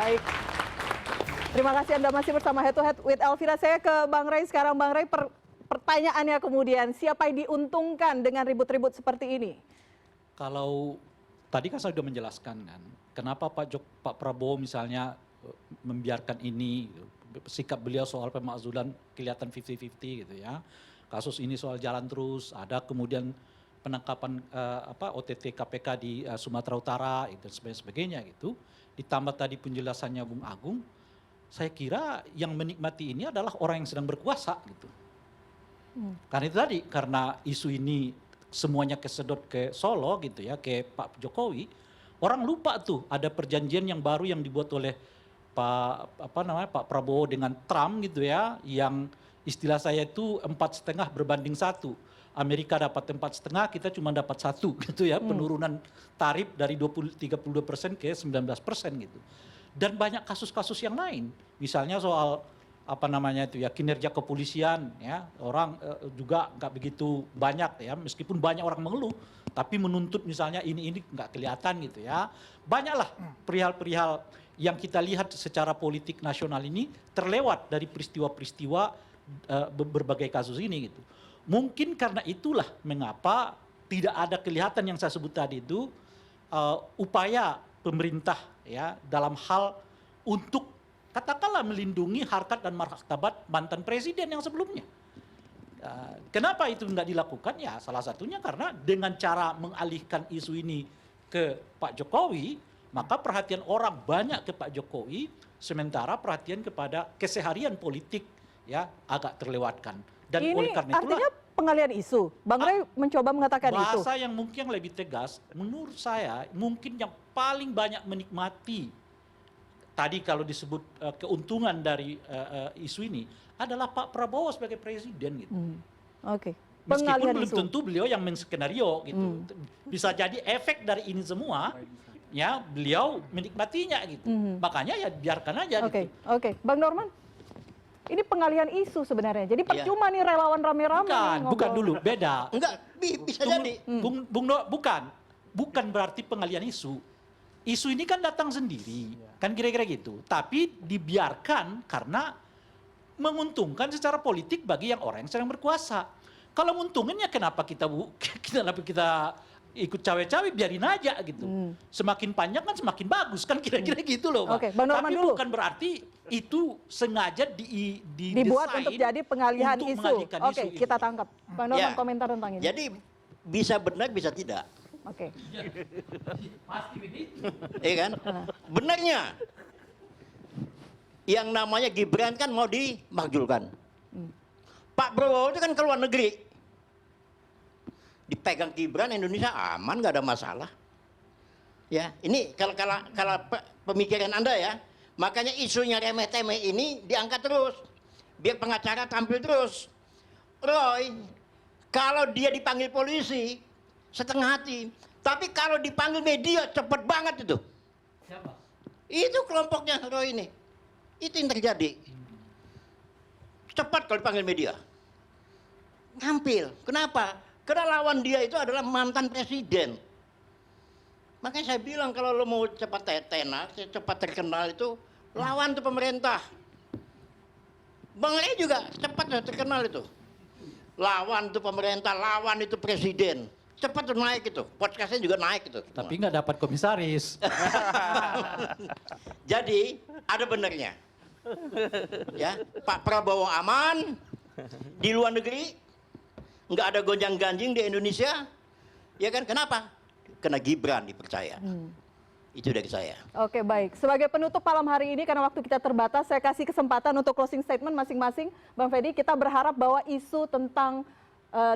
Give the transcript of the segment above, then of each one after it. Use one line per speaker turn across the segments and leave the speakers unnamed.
Baik. Terima kasih Anda masih bersama Head to Head with Elvira. Saya ke Bang Ray sekarang. Bang Ray, pertanyaannya kemudian, siapa yang diuntungkan dengan ribut-ribut seperti ini?
Kalau tadi kan saya sudah menjelaskan kan, kenapa Pak Prabowo misalnya membiarkan ini, sikap beliau soal pemakzulan kelihatan 50-50 gitu ya. Kasus ini soal jalan terus, ada kemudian penangkapan OTT KPK di Sumatera Utara dan sebagainya gitu. Ditambah tadi penjelasannya Bung Agung, saya kira yang menikmati ini adalah orang yang sedang berkuasa gitu. Karena itu tadi, karena isu ini semuanya kesedot ke Solo gitu ya, ke Pak Jokowi, orang lupa tuh ada perjanjian yang baru yang dibuat oleh Pak Prabowo dengan Trump gitu ya, yang istilah saya itu 4,5 berbanding 1. Amerika dapat 4,5, kita cuma dapat 1 gitu ya, penurunan tarif dari 32% ke 19% gitu. Dan banyak kasus-kasus yang lain, misalnya soal kinerja kepolisian ya, orang juga nggak begitu banyak ya, meskipun banyak orang mengeluh, tapi menuntut misalnya ini nggak kelihatan gitu ya. Banyaklah perihal-perihal yang kita lihat secara politik nasional ini terlewat dari peristiwa-peristiwa berbagai kasus ini gitu. Mungkin karena itulah mengapa tidak ada kelihatan yang saya sebut tadi itu upaya pemerintah ya dalam hal untuk katakanlah melindungi harkat dan martabat mantan presiden yang sebelumnya. Kenapa itu nggak dilakukan? Ya salah satunya karena dengan cara mengalihkan isu ini ke Pak Jokowi, maka perhatian orang banyak ke Pak Jokowi, sementara perhatian kepada keseharian politik ya agak terlewatkan. Dan
ini
oleh karena itulah,
artinya pengalian isu. Bang Ray mencoba mengatakan itu.
bahasa yang mungkin lebih tegas, menurut saya mungkin yang paling banyak menikmati tadi kalau disebut keuntungan dari isu ini adalah Pak Prabowo sebagai presiden gitu.
Oke.
Meskipun belum tentu beliau yang menskenario gitu. Bisa jadi efek dari ini semua ya beliau menikmatinya gitu. Makanya ya biarkan aja gitu.
Oke. Bang Norman, ini pengalihan isu sebenarnya. Jadi percuma nih relawan rame-rame.
Bukan dulu, beda.
Enggak, bisa jadi.
Bukan berarti pengalihan isu. Isu ini kan datang sendiri, kan kira-kira gitu. Tapi dibiarkan karena menguntungkan secara politik bagi yang orang yang sedang berkuasa. Kalau menguntungkannya kenapa kita ikut cawe-cawe, biarin aja gitu. Semakin panjang kan semakin bagus kan kira-kira gitu loh.
Oke, Bang Norman
tapi
dulu.
bukan berarti itu sengaja
dibuat untuk jadi pengalihan isu. Oke, kita tangkap. Bang Norman komentar tentang ini.
Jadi bisa benar bisa tidak.
Oke.
Pasti begitu.
Iya kan? Benarnya yang namanya Gibran kan mau dimakzulkan. Pak Prabowo itu kan ke luar negeri. Dipegang Gibran, Indonesia aman, nggak ada masalah. Ya, ini kalau pemikiran Anda ya, makanya isunya remeh-temeh ini diangkat terus, biar pengacara tampil terus. Roy, kalau dia dipanggil polisi setengah hati, tapi kalau dipanggil media cepet banget itu.
Siapa?
Itu kelompoknya Roy ini. Itu yang terjadi. Cepat kalau dipanggil media. Tampil. Kenapa? Karena lawan dia itu adalah mantan presiden. Makanya saya bilang kalau lo mau cepat tenar, cepat terkenal itu lawan tuh pemerintah. Bang Ray juga cepat terkenal itu. Lawan tuh pemerintah, lawan itu presiden. Cepat tuh naik itu, podcastnya juga naik itu.
Tapi nggak dapat komisaris.
Jadi ada benernya. Ya, Pak Prabowo aman di luar negeri, nggak ada gonjang-ganjing di Indonesia, ya kan? Kenapa? Karena Gibran dipercaya. Itu dari saya.
Oke, baik. Sebagai penutup malam hari ini, karena waktu kita terbatas, saya kasih kesempatan untuk closing statement masing-masing. Bang Fedi, kita berharap bahwa isu tentang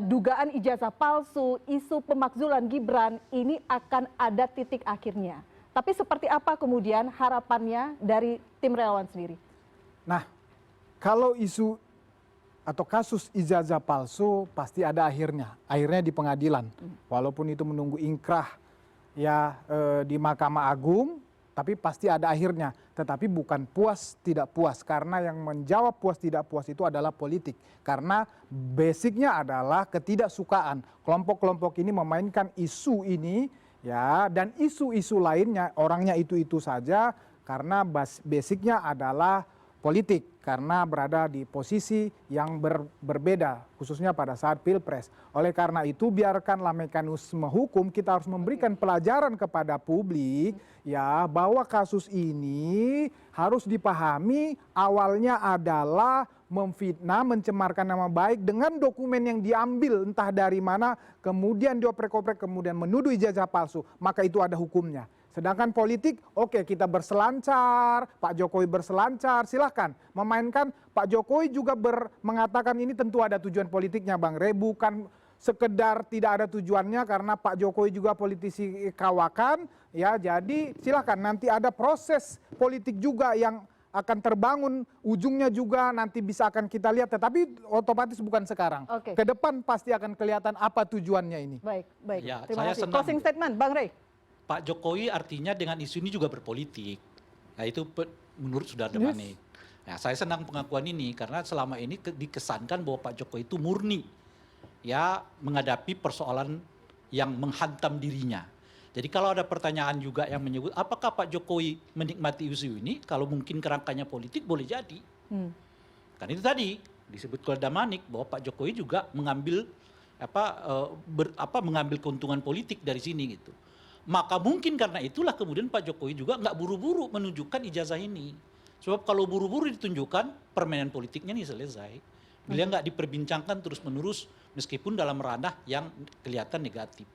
dugaan ijazah palsu, isu pemakzulan Gibran, ini akan ada titik akhirnya. Tapi seperti apa kemudian harapannya dari tim relawan sendiri?
Nah, kalau isu atau kasus ijazah palsu pasti ada akhirnya. Akhirnya di pengadilan. Walaupun itu menunggu ingkrah ya di Mahkamah Agung, tapi pasti ada akhirnya. Tetapi bukan puas tidak puas, karena yang menjawab puas tidak puas itu adalah politik. Karena basicnya adalah ketidaksukaan. Kelompok-kelompok ini memainkan isu ini ya, dan isu-isu lainnya orangnya itu saja. karena basicnya adalah politik, karena berada di posisi yang berbeda, khususnya pada saat pilpres. Oleh karena itu biarkanlah mekanisme hukum, kita harus memberikan pelajaran kepada publik ya bahwa kasus ini harus dipahami awalnya adalah memfitnah, mencemarkan nama baik dengan dokumen yang diambil entah dari mana, kemudian dioprek-oprek, kemudian menuduh ijazah palsu, maka itu ada hukumnya. Sedangkan politik, oke kita berselancar, Pak Jokowi berselancar, silahkan memainkan. Pak Jokowi juga mengatakan ini tentu ada tujuan politiknya Bang Rey, bukan sekedar tidak ada tujuannya karena Pak Jokowi juga politisi kawakan, ya jadi silahkan nanti ada proses politik juga yang akan terbangun, ujungnya juga nanti bisa akan kita lihat, tetapi otomatis bukan sekarang.
Oke.
Ke depan pasti akan kelihatan apa tujuannya ini.
Baik, baik.
Ya,
Terima
saya
kasih.
senang.
Closing statement, Bang Rey.
Pak Jokowi artinya dengan isu ini juga berpolitik. Nah itu menurut Saudara Manik. Nah, saya senang pengakuan ini karena selama ini dikesankan bahwa Pak Jokowi itu murni ya menghadapi persoalan yang menghantam dirinya. Jadi kalau ada pertanyaan juga yang menyebut apakah Pak Jokowi menikmati isu ini, kalau mungkin kerangkanya politik boleh jadi. Kan itu tadi disebut oleh Damanik bahwa Pak Jokowi juga mengambil mengambil keuntungan politik dari sini gitu. Maka mungkin karena itulah kemudian Pak Jokowi juga nggak buru-buru menunjukkan ijazah ini. Sebab kalau buru-buru ditunjukkan permainan politiknya ini selesai. Beliau nggak diperbincangkan terus-menerus meskipun dalam ranah yang kelihatan negatif.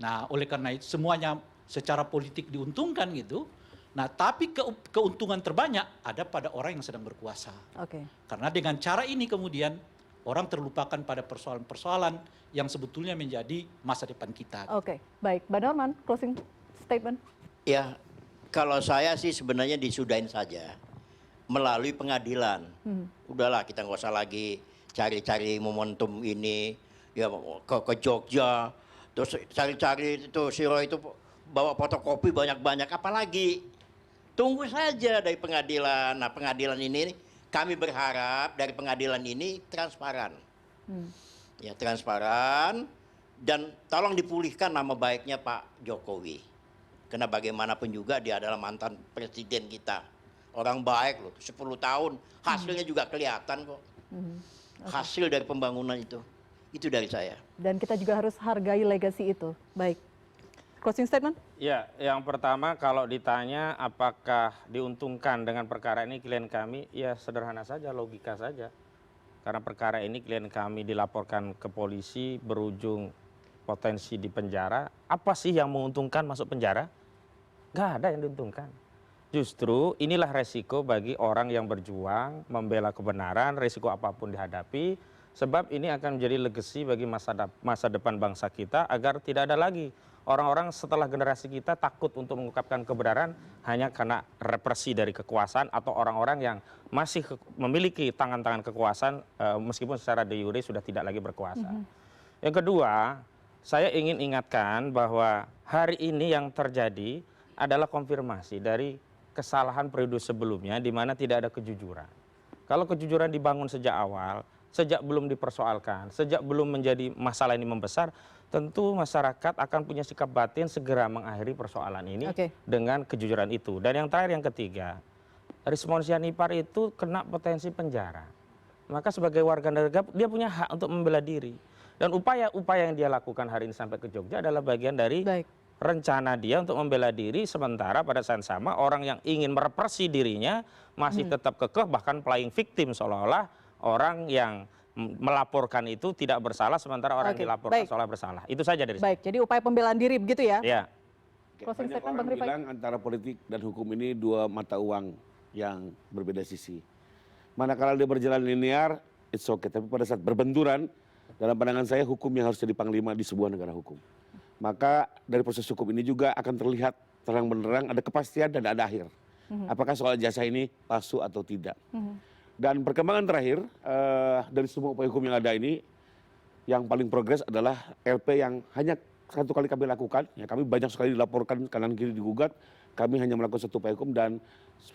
Nah oleh karena itu semuanya secara politik diuntungkan gitu. Nah tapi keuntungan terbanyak ada pada orang yang sedang berkuasa.
Oke.
Karena dengan cara ini kemudian orang terlupakan pada persoalan-persoalan yang sebetulnya menjadi masa depan kita.
Oke, baik. Mbak Norman, closing statement.
Ya, kalau saya sih sebenarnya disudahin saja melalui pengadilan. Udahlah kita nggak usah lagi cari-cari momentum ini ya ke Jogja terus cari-cari itu si Roy itu bawa fotokopi banyak-banyak apalagi. Tunggu saja dari pengadilan. Nah, pengadilan ini kami berharap dari pengadilan ini transparan. Ya, transparan dan tolong dipulihkan nama baiknya Pak Jokowi. Karena bagaimanapun juga dia adalah mantan presiden kita. Orang baik loh, 10 tahun. Hasilnya juga kelihatan kok. Hasil dari pembangunan itu. Itu dari saya.
Dan kita juga harus hargai legasi itu. Baik. Closing statement?
Ya, yang pertama kalau ditanya apakah diuntungkan dengan perkara ini klien kami, ya sederhana saja, logika saja. Karena perkara ini klien kami dilaporkan ke polisi berujung potensi di penjara. Apa sih yang menguntungkan masuk penjara? Nggak ada yang diuntungkan. Justru inilah resiko bagi orang yang berjuang, membela kebenaran, resiko apapun dihadapi. Sebab ini akan menjadi legacy bagi masa depan bangsa kita agar tidak ada lagi orang-orang setelah generasi kita takut untuk mengungkapkan kebenaran hanya karena represi dari kekuasaan atau orang-orang yang masih memiliki tangan-tangan kekuasaan meskipun secara de jure sudah tidak lagi berkuasa. Yang kedua, saya ingin ingatkan bahwa hari ini yang terjadi adalah konfirmasi dari kesalahan periode sebelumnya di mana tidak ada kejujuran. Kalau kejujuran dibangun sejak awal, sejak belum dipersoalkan, sejak belum menjadi masalah ini membesar, tentu masyarakat akan punya sikap batin segera mengakhiri persoalan ini dengan kejujuran itu. Dan yang terakhir, yang ketiga, Rismon Sianipar itu kena potensi penjara. Maka sebagai warga negara dia punya hak untuk membela diri. Dan upaya-upaya yang dia lakukan hari ini sampai ke Jogja adalah bagian dari rencana dia untuk membela diri, sementara pada saat sama orang yang ingin merepresi dirinya masih tetap kekeh, bahkan playing victim seolah-olah orang yang melaporkan itu tidak bersalah sementara orang yang dilaporkan seolah bersalah. Itu saja dari saya.
Baik, jadi upaya pembelaan diri begitu ya?
Ya.
Closing
Banyak
statement
orang
Bang Rifai.
bilang antara politik dan hukum ini dua mata uang yang berbeda sisi. Manakala dia berjalan linear, it's okay. Tapi pada saat berbenturan, dalam pandangan saya hukum yang harus jadi panglima di sebuah negara hukum. Maka dari proses hukum ini juga akan terlihat terang benderang ada kepastian dan ada akhir. Apakah soal jasa ini palsu atau tidak. Dan perkembangan terakhir dari semua upaya hukum yang ada ini, yang paling progres adalah LP yang hanya satu kali kami lakukan. Ya, kami banyak sekali dilaporkan kanan kiri digugat. Kami hanya melakukan satu upaya hukum dan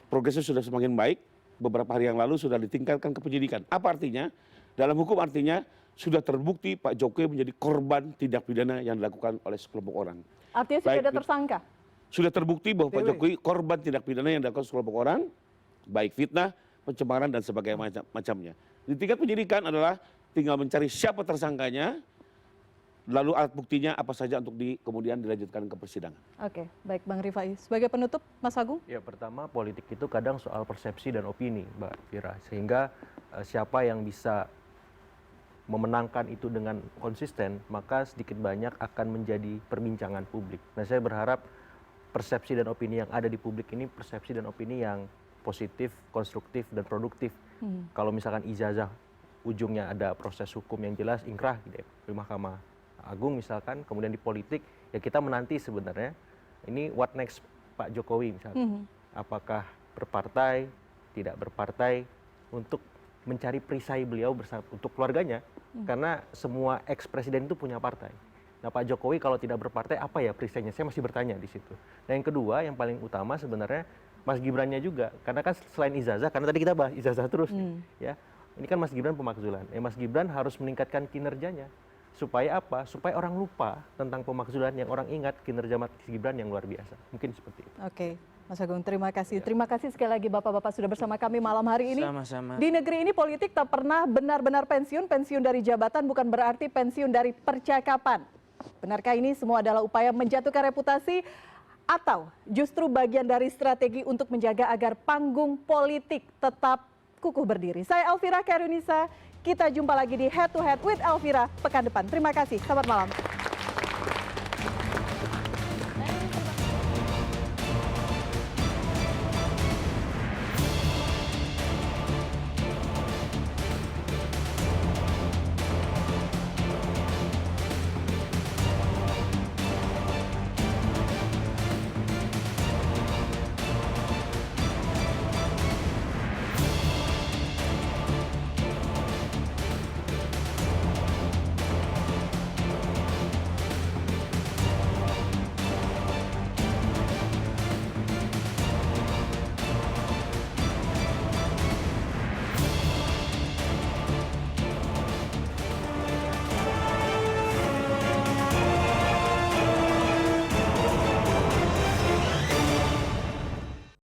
progresnya sudah semakin baik. Beberapa hari yang lalu sudah ditingkatkan ke penyidikan. Apa artinya? Dalam hukum artinya sudah terbukti Pak Jokowi menjadi korban tindak pidana yang dilakukan oleh sekelompok orang.
Artinya sudah ada tersangka?
Sudah terbukti bahwa Pak
TW.
Jokowi korban tindak pidana yang dilakukan sekelompok orang, baik fitnah, pencemaran dan sebagainya macamnya. Di tingkat penyidikan adalah tinggal mencari siapa tersangkanya, lalu alat buktinya apa saja untuk kemudian dilanjutkan ke persidangan.
Oke, baik Bang Rifai. Sebagai penutup, Mas Agung?
Ya, pertama politik itu kadang soal persepsi dan opini, Mbak Fira. Sehingga siapa yang bisa memenangkan itu dengan konsisten, maka sedikit banyak akan menjadi perbincangan publik. Nah, saya berharap persepsi dan opini yang ada di publik ini persepsi dan opini yang positif, konstruktif, dan produktif. Kalau misalkan ijazah ujungnya ada proses hukum yang jelas, ingkrah gitu ya, di Mahkamah Agung misalkan, kemudian di politik, ya kita menanti sebenarnya ini what next Pak Jokowi misalkan. Apakah berpartai, tidak berpartai, untuk mencari perisai beliau bersama untuk keluarganya. Karena semua ex-presiden itu punya partai. Nah, Pak Jokowi kalau tidak berpartai, apa ya perisainya? Saya masih bertanya di situ. Nah, yang kedua, yang paling utama sebenarnya Mas Gibrannya juga. Karena kan selain ijazah, karena tadi kita bahas ijazah terus nih, ya. Ini kan Mas Gibran pemakzulan. Mas Gibran harus meningkatkan kinerjanya. Supaya apa? Supaya orang lupa tentang pemakzulan, yang orang ingat kinerja Mas Gibran yang luar biasa. Mungkin seperti itu.
Oke, Mas Agung, terima kasih. Terima kasih sekali lagi Bapak-Bapak sudah bersama kami malam hari ini.
Sama-sama.
Di negeri ini politik tak pernah benar-benar pensiun. Pensiun dari jabatan bukan berarti pensiun dari percakapan. Benarkah ini semua adalah upaya menjatuhkan reputasi atau justru bagian dari strategi untuk menjaga agar panggung politik tetap kukuh berdiri? Saya Elvira Karunisa, kita jumpa lagi di Head to Head with Elvira pekan depan. Terima kasih, selamat malam.